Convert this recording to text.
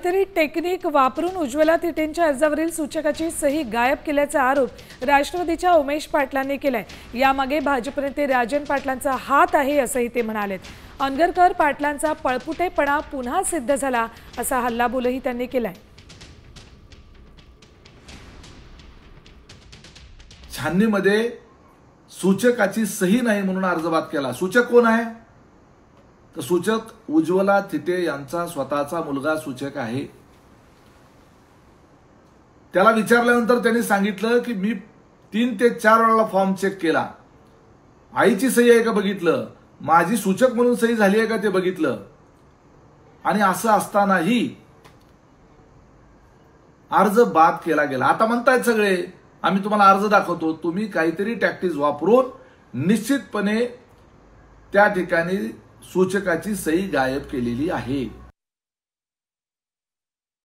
तरी टेक्निक वापरून उज्ज्वला थिटेंच्या अर्जावरील सूचकाची सही गायब केल्याचा आरोप राष्ट्रवादीच्या उमेश पाटलांनी केलाय। यामागे भाजप नेते राजन पाटलांचा हात आहे असंही ते म्हणालेत। अनगरकर पाटलांचा पळपुटेपणा पुन्हा सिद्ध झाला असा हल्लाबोलही त्यांनी केलाय। छाननीमध्ये सूचकाची सही नाही म्हणून अर्ज बाद केला। सूचक कोण आहे? तर सूचक उज्ज्वला थिटे यांचा स्वतःचा मुलगा सूचक आहे। त्याला विचारल्यानंतर त्यांनी सांगितलं की मी 3 ते 4 वेळा फॉर्म चेक केला, आईची सही आहे का बघितलं, माझी सूचक म्हणून सही झाली आहे का ते बघितलं, आणि असं असतानाही अर्ज बाद केला गेला। आता म्हणतायत सगळे आम्ही तुम्हाला अर्ज दाखवतो, तुम्ही काहीतरी टॅक्टिक्स वापरून निश्चितपणे त्या ठिकाणी सूचकाची सही गायब केलेली आहे।